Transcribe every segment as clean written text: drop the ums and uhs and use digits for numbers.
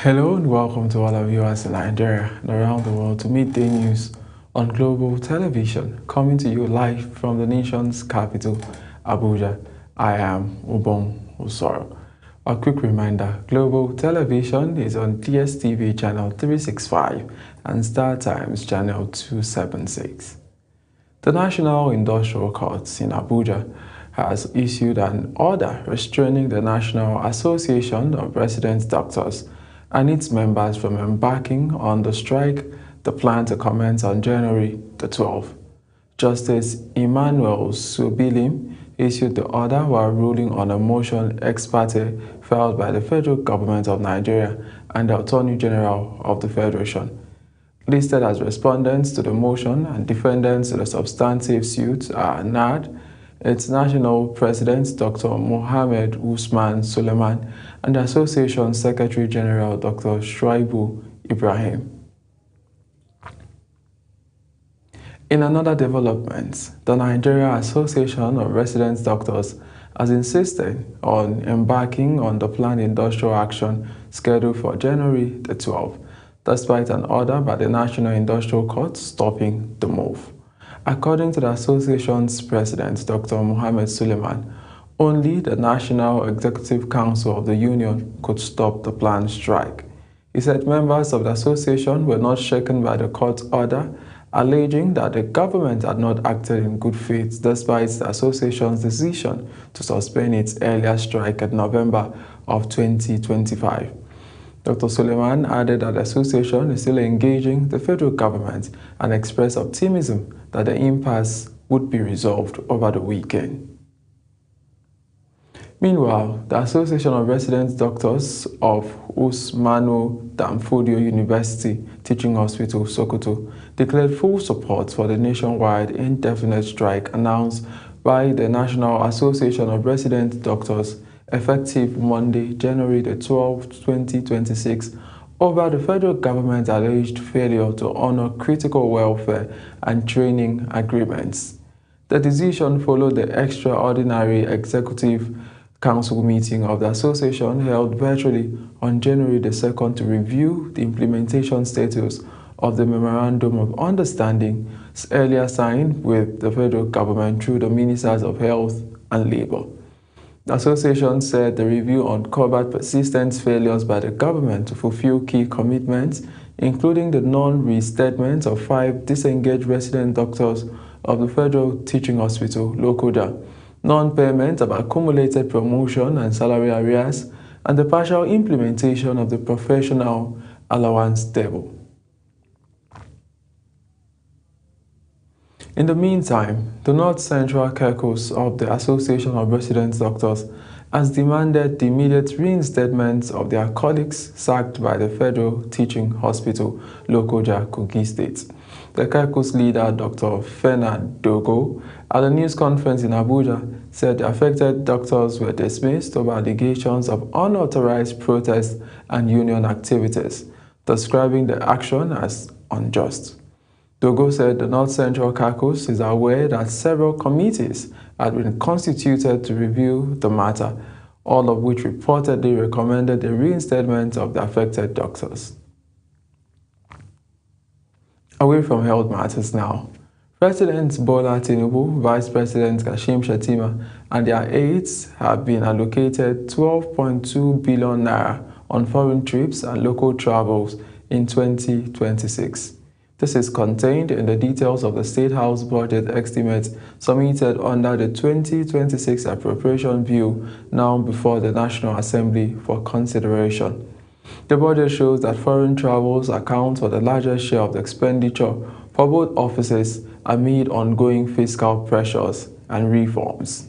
Hello and welcome to all our viewers in Nigeria and around the world to Midday News on Global Television, coming to you live from the nation's capital, Abuja. I am Ubong Usoro. A quick reminder, Global Television is on DSTV channel 365 and Star Times channel 276. The National Industrial Court in Abuja has issued an order restraining the National Association of Resident Doctors and its members from embarking on the strike the plan to commence on January the 12th. Justice Emmanuel Subilim issued the order while ruling on a motion ex parte filed by the federal government of Nigeria and the Attorney General of the Federation. Listed as respondents to the motion and defendants to the substantive suit are NAD, its national president, Dr. Mohammed Usman Suleiman, and the Association Secretary General, Dr. Shuaibu Ibrahim. In another development, the Nigeria Association of Resident Doctors has insisted on embarking on the planned industrial action scheduled for January the 12th, despite an order by the National Industrial Court stopping the move. According to the association's president, Dr. Mohammed Suleiman, only the National Executive Council of the union could stop the planned strike. He said members of the association were not shaken by the court order, alleging that the government had not acted in good faith despite the association's decision to suspend its earlier strike in November of 2025. Dr. Suleiman added that the association is still engaging the federal government and expressed optimism that the impasse would be resolved over the weekend. Meanwhile, the Association of Resident Doctors of Usmanu Danfodio University Teaching Hospital, Sokoto, declared full support for the nationwide indefinite strike announced by the National Association of Resident Doctors effective Monday, January the 12th, 2026, over the federal government's alleged failure to honor critical welfare and training agreements. The decision followed the extraordinary executive council meeting of the association held virtually on January the 2nd to review the implementation status of the Memorandum of Understanding earlier signed with the federal government through the Ministers of Health and Labor. The association said the review uncovered persistent failures by the government to fulfill key commitments, including the non-reinstatement of 5 disengaged resident doctors of the Federal Teaching Hospital, Lokoja, non-payment of accumulated promotion and salary arrears, and the partial implementation of the professional allowance table. In the meantime, the North Central Caucus of the Association of Resident Doctors has demanded the immediate reinstatement of their colleagues sacked by the Federal Teaching Hospital, Lokoja, Kogi State. The caucus leader, Dr. Fena Dogo, at a news conference in Abuja, said the affected doctors were dismissed over allegations of unauthorized protest and union activities, describing the action as unjust. Dogo said the North Central Caucus is aware that several committees had been constituted to review the matter, all of which reportedly recommended the reinstatement of the affected doctors. Away from health matters now, President Bola Tinubu, Vice President Kashim Shettima, and their aides have been allocated 12.2 billion naira on foreign trips and local travels in 2026. This is contained in the details of the State House budget estimates submitted under the 2026 Appropriation Bill now before the National Assembly for consideration. The budget shows that foreign travels account for the largest share of the expenditure for both offices amid ongoing fiscal pressures and reforms.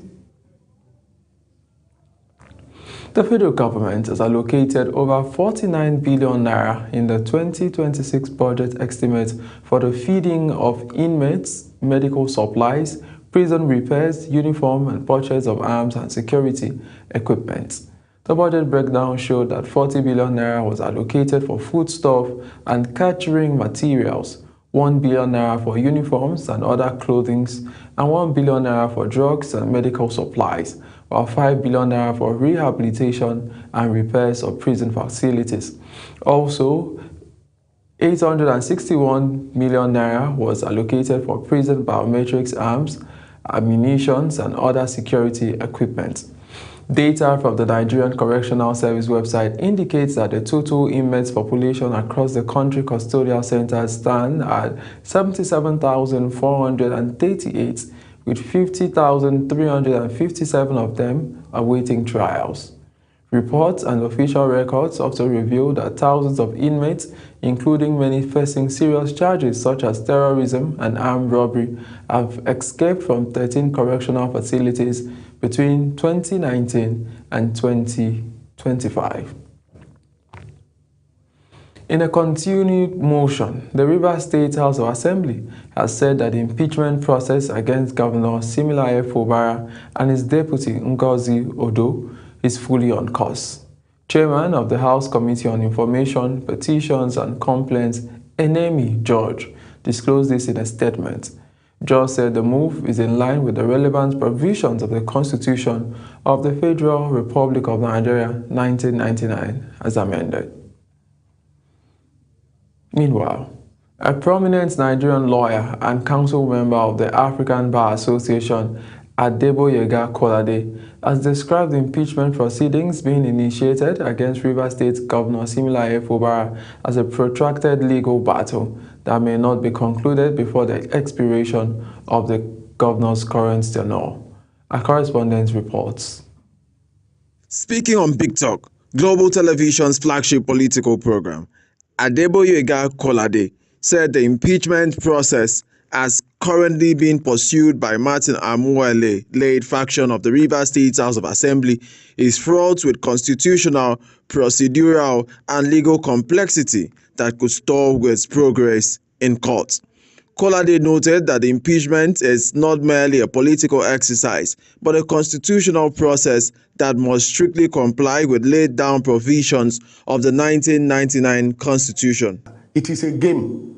The federal government has allocated over 49 billion naira in the 2026 budget estimate for the feeding of inmates, medical supplies, prison repairs, uniform, and purchase of arms and security equipment. The budget breakdown showed that 40 billion naira was allocated for foodstuff and catering materials, 1 billion naira for uniforms and other clothing, and 1 billion naira for drugs and medical supplies, while 5 billion naira for rehabilitation and repairs of prison facilities. Also, 861 million naira was allocated for prison biometrics arms, ammunition, and other security equipment. Data from the Nigerian Correctional Service website indicates that the total inmates population across the country custodial centers stand at 77,438, with 50,357 of them awaiting trials. Reports and official records also reveal that thousands of inmates, including many facing serious charges such as terrorism and armed robbery, have escaped from 13 correctional facilities between 2019 and 2025. In a continued motion, the Rivers State House of Assembly has said that the impeachment process against Governor Similaye Fubara and his deputy Ngozi Odo is fully on course. Chairman of the House Committee on Information, Petitions and Complaints, Enemi George, disclosed this in a statement. George said the move is in line with the relevant provisions of the Constitution of the Federal Republic of Nigeria 1999 as amended. Meanwhile, a prominent Nigerian lawyer and council member of the African Bar Association, Adeboyega Kolade, has described the impeachment proceedings being initiated against Rivers State Governor Similaye Fubara as a protracted legal battle that may not be concluded before the expiration of the governor's current tenure. Our correspondent reports. Speaking on Big Talk, Global Television's flagship political program, Adeboyega Kolade said the impeachment process as currently being pursued by Martin Amuele-led faction of the Rivers State House of Assembly is fraught with constitutional, procedural, and legal complexity that could stall with progress in court. Kolade noted that the impeachment is not merely a political exercise, but a constitutional process that must strictly comply with laid-down provisions of the 1999 Constitution. It is a game.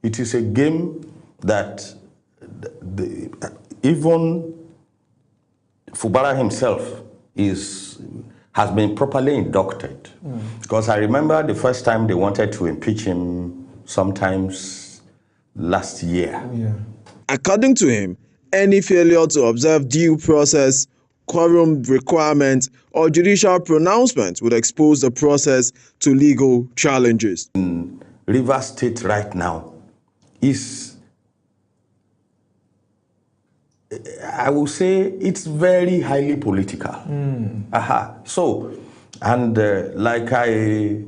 It is a game that even Fubara himself has been properly inducted. Because I remember the first time they wanted to impeach him sometimes last year. According to him, any failure to observe due process, quorum requirements, or judicial pronouncement would expose the process to legal challenges. In Rivers State right now is, I will say, it's very highly political. So, and like I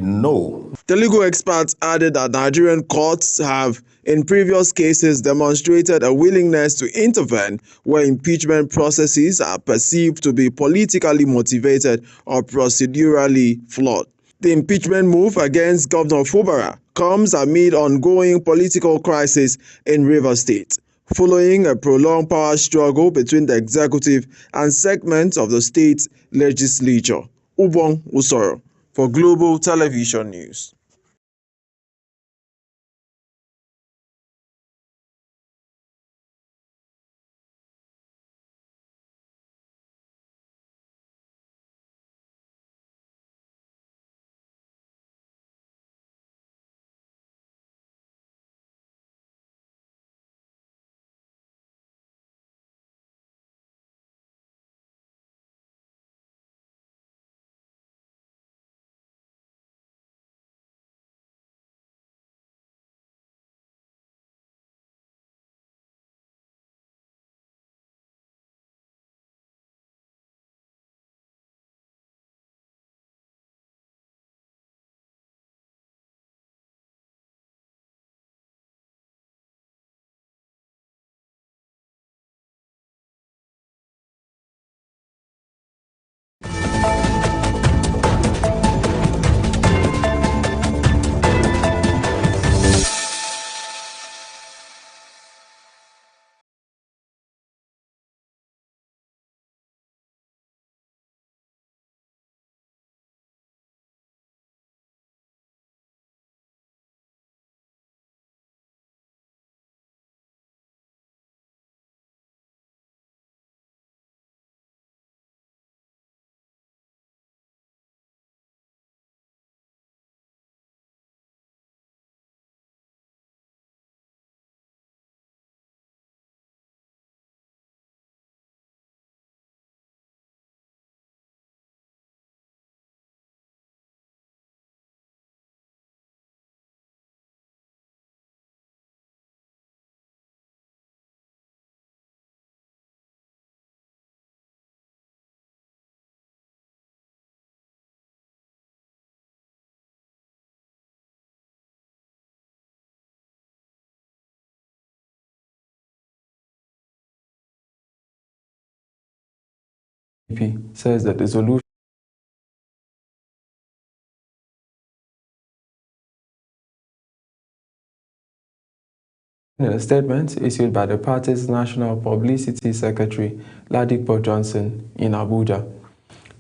know. The legal experts added that Nigerian courts have, in previous cases, demonstrated a willingness to intervene where impeachment processes are perceived to be politically motivated or procedurally flawed. The impeachment move against Governor Fubara comes amid ongoing political crisis in Rivers State, following a prolonged power struggle between the executive and segments of the state legislature. Ubong Usoro for Global Television News. says that the solution in a statement issued by the party's National Publicity Secretary, Ladipo Johnson, in Abuja.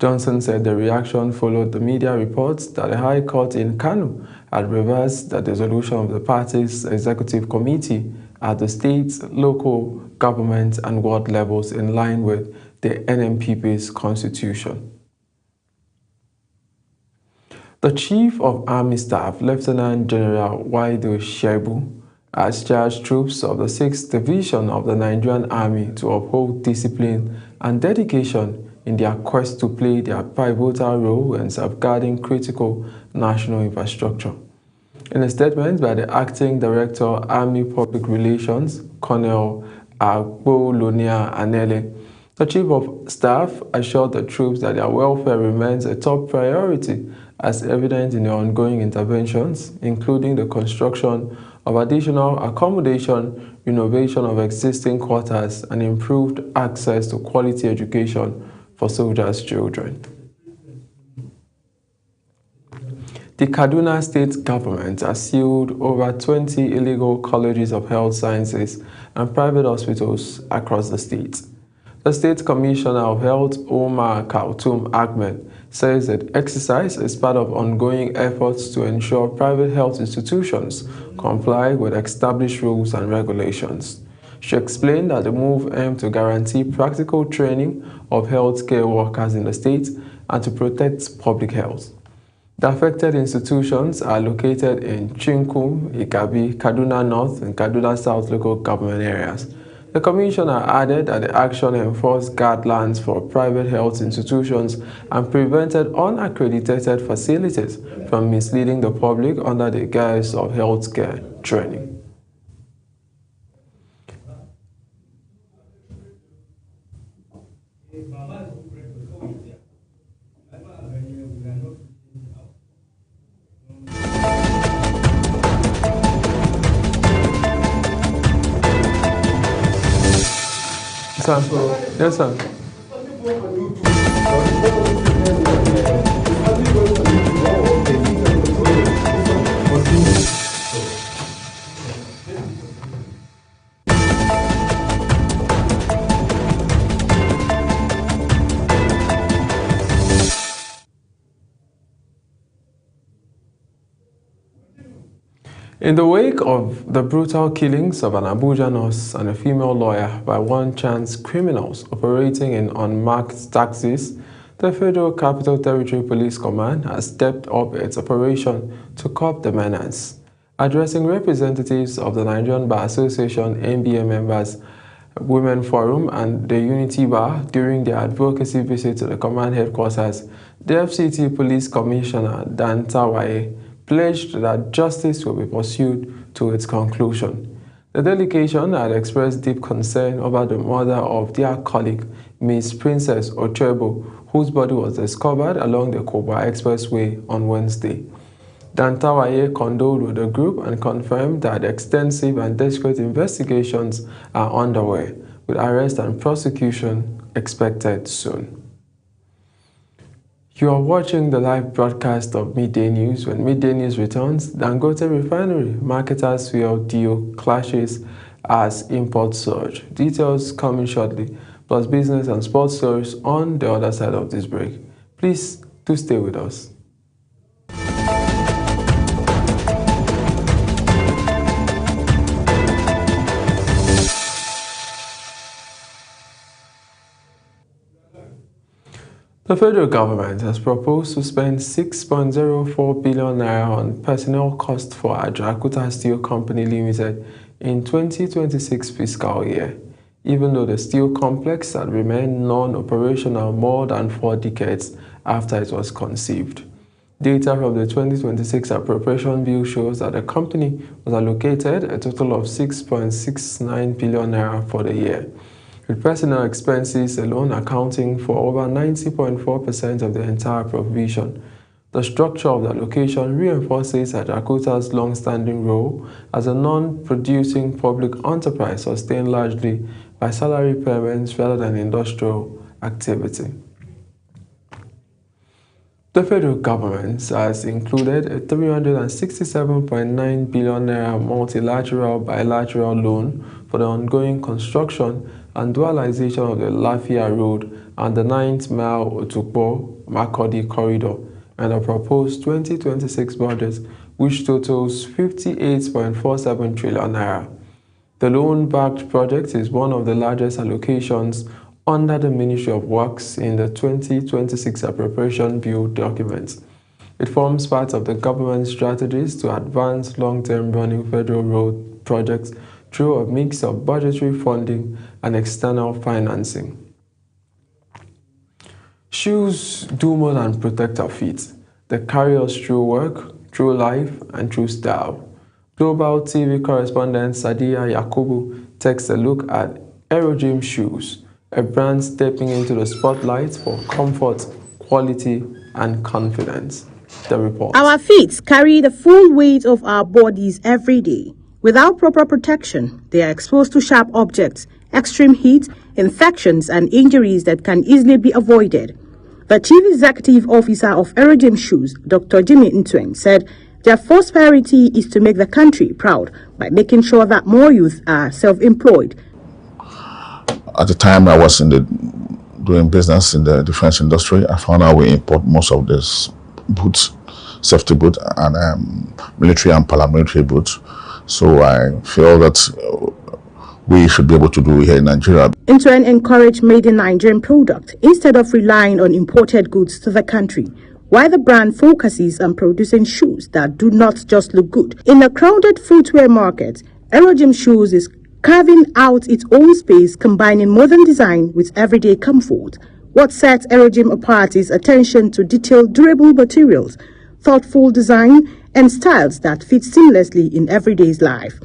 Johnson said the reaction followed the media reports that the High Court in Kano had reversed the dissolution of the party's executive committee at the state, local government and ward levels in line with the NNPP's constitution. The Chief of Army Staff, Lieutenant General Waido Shebu, has charged troops of the 6th Division of the Nigerian Army to uphold discipline and dedication in their quest to play their pivotal role in safeguarding critical national infrastructure. In a statement by the Acting Director, Army Public Relations, Colonel Agbolonia Anele, the Chief of Staff assured the troops that their welfare remains a top priority, as evident in the ongoing interventions, including the construction of additional accommodation, renovation of existing quarters, and improved access to quality education for soldiers' children. The Kaduna State government has sealed over 20 illegal colleges of health sciences and private hospitals across the state. The State Commissioner of Health, Omar Kaltoum Ahmed, says that exercise is part of ongoing efforts to ensure private health institutions comply with established rules and regulations. She explained that the move aimed to guarantee practical training of healthcare workers in the state and to protect public health. The affected institutions are located in Chinkum, Ikabi, Kaduna North, and Kaduna South local government areas. The Commissioner added that the action enforced guidelines for private health institutions and prevented unaccredited facilities from misleading the public under the guise of healthcare training. Sir. Yes, sir. In the wake of the brutal killings of an Abuja nurse and a female lawyer by one-chance criminals operating in unmarked taxis, the Federal Capital Territory Police Command has stepped up its operation to curb the menace. Addressing representatives of the Nigerian Bar Association, NBA members, Women Forum and the Unity Bar during their advocacy visit to the command headquarters, the FCT Police Commissioner Dan Tawaye pledged that justice will be pursued to its conclusion. The delegation had expressed deep concern over the murder of their colleague, Ms. Princess Ochebo, whose body was discovered along the Koba Expressway on Wednesday. Dan Tawaye condoled with the group and confirmed that extensive and desperate investigations are underway, with arrest and prosecution expected soon. You are watching the live broadcast of Midday News. When Midday News returns, Dangote Refinery marketers fuel deal clashes as imports surge. Details coming shortly, plus business and sports stories on the other side of this break. Please do stay with us. The federal government has proposed to spend 6.04 billion naira on personnel costs for Ajaokuta Steel Company Limited in 2026 fiscal year, even though the steel complex had remained non-operational more than 4 decades after it was conceived. Data from the 2026 appropriation bill shows that the company was allocated a total of 6.69 billion naira for the year, with personnel expenses alone accounting for over 90.4% of the entire provision. The structure of the allocation reinforces Ajaokuta's long-standing role as a non-producing public enterprise sustained largely by salary payments rather than industrial activity. The federal government has included a 367.9 billion naira multilateral bilateral loan for the ongoing construction and dualization of the Lafia Road and the 9th Mile Otukpo-Makurdi corridor and a proposed 2026 budget, which totals 58.47 trillion naira. The loan-backed project is one of the largest allocations under the Ministry of Works in the 2026 Appropriation Bill document. It forms part of the government's strategies to advance long-term running federal road projects through a mix of budgetary funding and external financing. Shoes do more than protect our feet. They carry us through work, through life, and through style. Global TV correspondent Sadiya Yakubu takes a look at Aerogym Shoes, a brand stepping into the spotlight for comfort, quality, and confidence. The report. Our feet carry the full weight of our bodies every day. Without proper protection, they are exposed to sharp objects, extreme heat, infections, and injuries that can easily be avoided. The Chief Executive Officer of Aerogym Shoes, Dr. Jimmy Ntweng, said their first priority is to make the country proud by making sure that more youth are self-employed. At the time I was doing business in the defense industry, I found out we import most of this boots, safety boots, and military and paramilitary boots. So I feel that we should be able to do it here in Nigeria. Ntweng encouraged made in Nigerian product instead of relying on imported goods to the country, while the brand focuses on producing shoes that do not just look good. In a crowded footwear market, Aerogym Shoes is carving out its own space, combining modern design with everyday comfort. What sets Aerogym apart is attention to detailed, durable materials, thoughtful design, and styles that fit seamlessly in everyday's life.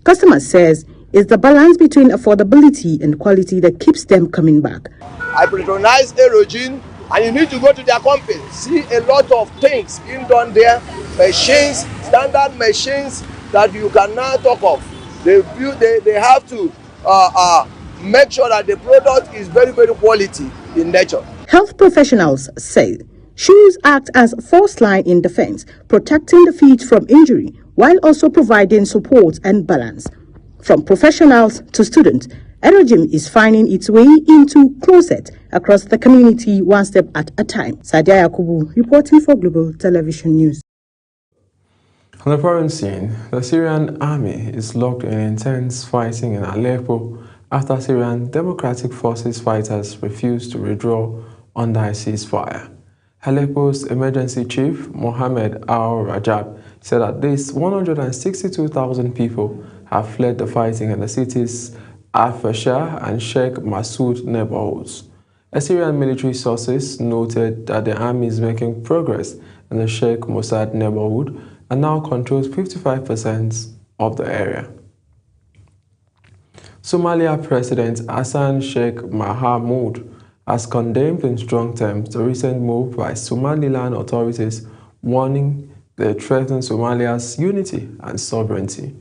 Customers says it's the balance between affordability and quality that keeps them coming back. I patronize Aerogym, and you need to go to their company, see a lot of things being done there, machines, standard machines that you can now talk of. They have to make sure that the product is very, very quality in nature. Health professionals say shoes act as first line in defense, protecting the feet from injury while also providing support and balance. From professionals to students, Aerogym is finding its way into closet across the community one step at a time. Sadiya Yakubu reporting for Global Television News. On the foreign scene, the Syrian army is locked in intense fighting in Aleppo after Syrian Democratic Forces fighters refused to withdraw under a ceasefire. Aleppo's emergency chief, Mohammed al-Rajab, said at least 162,000 people have fled the fighting in the city's Al-Fasher and Sheikh Massoud neighborhoods. Syrian military sources noted that the army is making progress in the Sheikh Mossad neighborhood and now controls 55% of the area. Somalia President Hassan Sheikh Mohamud has condemned in strong terms the recent move by Somaliland authorities, warning they threaten Somalia's unity and sovereignty,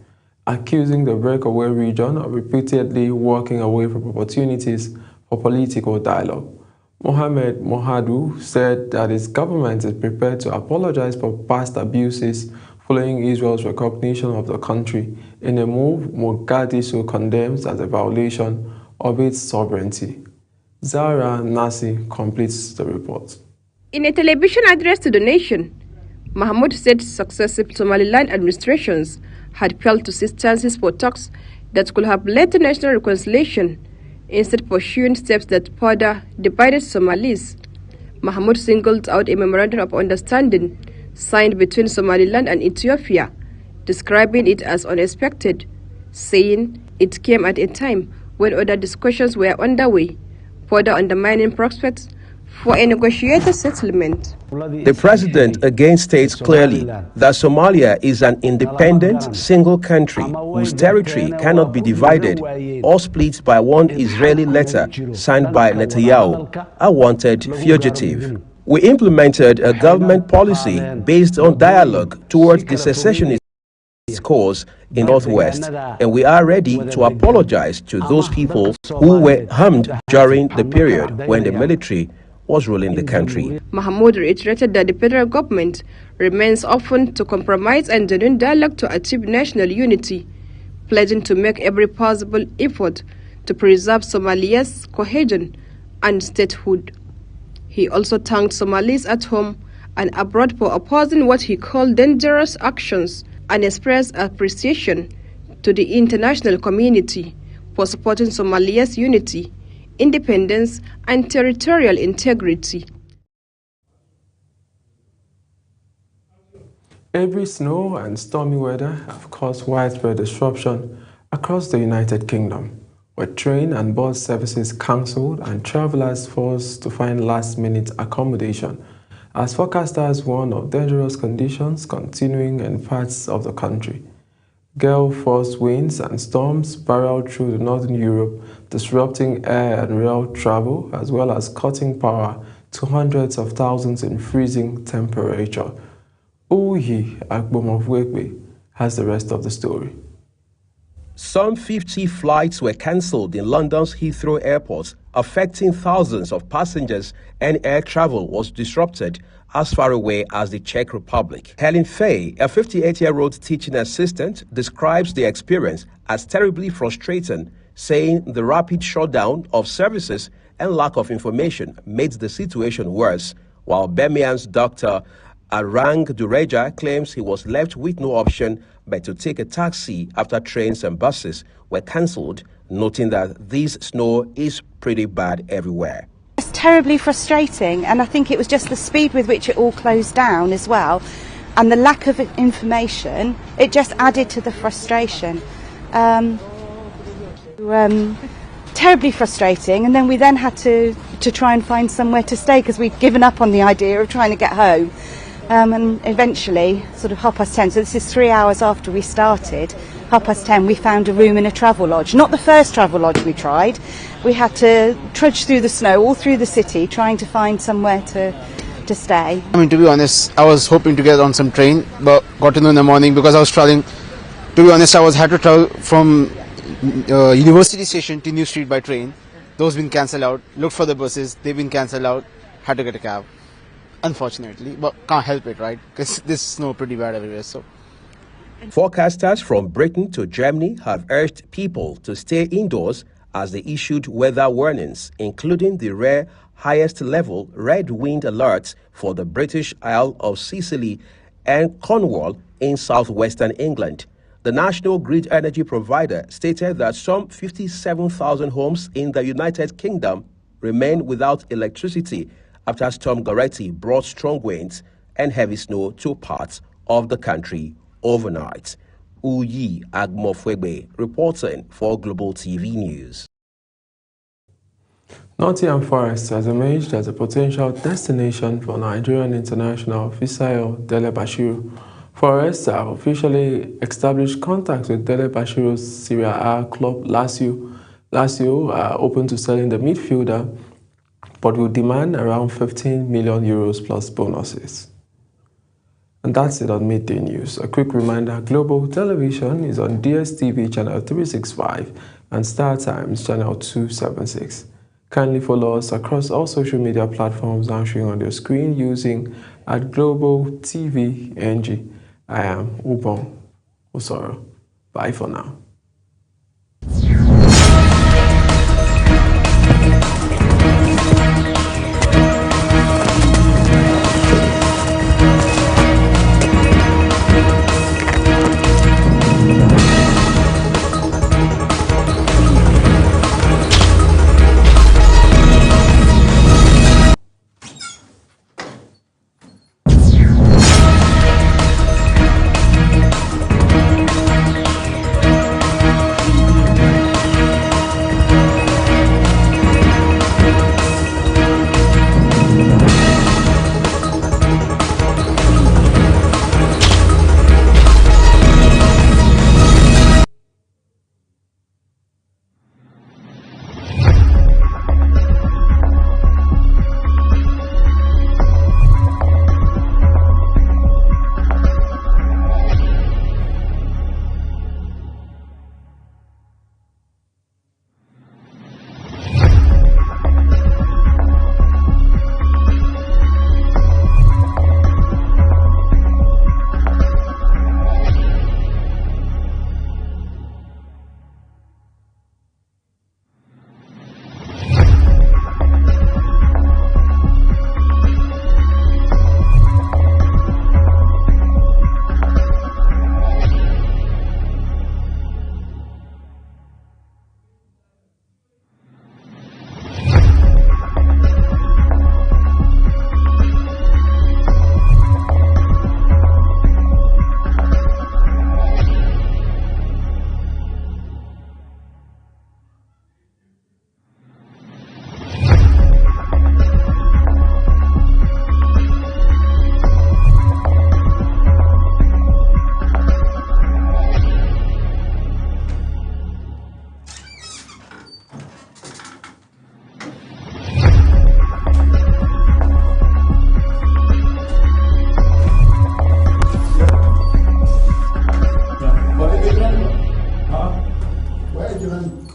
accusing the breakaway region of repeatedly walking away from opportunities for political dialogue. Mohamed Mohadu said that his government is prepared to apologize for past abuses following Israel's recognition of the country in a move Mogadishu condemns as a violation of its sovereignty. Zara Nasi completes the report. In a television address to the nation, Mahmoud said successive Somaliland administrations had failed to seize chances for talks that could have led to national reconciliation, instead pursuing steps that further divided Somalis. Mahmoud singled out a memorandum of understanding signed between Somaliland and Ethiopia, describing it as unexpected, saying it came at a time when other discussions were underway, further undermining prospects for a negotiated settlement. The president again states clearly that Somalia is an independent, single country whose territory cannot be divided or split by one Israeli letter signed by Netanyahu, a wanted fugitive. We implemented a government policy based on dialogue towards the secessionist cause in Northwest, and we are ready to apologize to those people who were harmed during the period when the military was ruling the country. Mahmoud reiterated that the federal government remains open to compromise and genuine dialogue to achieve national unity, pledging to make every possible effort to preserve Somalia's cohesion and statehood. He also thanked Somalis at home and abroad for opposing what he called dangerous actions and expressed appreciation to the international community for supporting Somalia's unity, independence, and territorial integrity. Heavy snow and stormy weather have caused widespread disruption across the United Kingdom, with train and bus services cancelled and travelers forced to find last-minute accommodation, as forecasters warn of dangerous conditions continuing in parts of the country. Gale force winds and storms barreled through northern Europe, disrupting air and rail travel, as well as cutting power to hundreds of thousands in freezing temperature. Uyi Agbomofwekwe has the rest of the story. Some 50 flights were cancelled in London's Heathrow Airport, affecting thousands of passengers, and air travel was disrupted as far away as the Czech Republic. Helen Fay, a 58-year-old teaching assistant, describes the experience as terribly frustrating, saying the rapid shutdown of services and lack of information made the situation worse, while Birmingham's Dr. Arang Dureja claims he was left with no option but to take a taxi after trains and buses were cancelled, noting that this snow is pretty bad everywhere. It's terribly frustrating, and I think it was just the speed with which it all closed down as well, and the lack of information. It just added to the frustration. Terribly frustrating, and then we had to try and find somewhere to stay because we'd given up on the idea of trying to get home. And eventually, sort of 10:30, so this is 3 hours after we started, 10:30, we found a room in a travel lodge. Not the first travel lodge we tried. We had to trudge through the snow, all through the city, trying to find somewhere to stay. I mean, to be honest, I was hoping to get on some train, but got to know in the morning because I was traveling. To be honest, I had to travel from University Station to New Street by train. Those been cancelled out. Looked for the buses, they've been cancelled out. Had to get a cab. Unfortunately, but can't help it, right? Because this snow pretty bad everywhere. So, forecasters from Britain to Germany have urged people to stay indoors as they issued weather warnings, including the rare highest level red wind alerts for the British Isle of Sicily and Cornwall in southwestern England. The national grid energy provider stated that some 57,000 homes in the United Kingdom remain without electricity after Storm Goretti brought strong winds and heavy snow to parts of the country overnight. Uyi Agbomofwekwe reporting for Global TV News. Nottingham Forest has emerged as a potential destination for Nigerian international Fisayo Dele Bashiru. Forest have officially established contacts with Dele Bashiru's Serie A club Lazio. Lazio are open to selling the midfielder, but will demand around 15 million euros plus bonuses. And that's it on Midday News. A quick reminder, Global Television is on DSTV channel 365 and Star Times channel 276. Kindly follow us across all social media platforms now showing on your screen using @GlobalTVNG. I am Ubon Osoro. Bye for now. given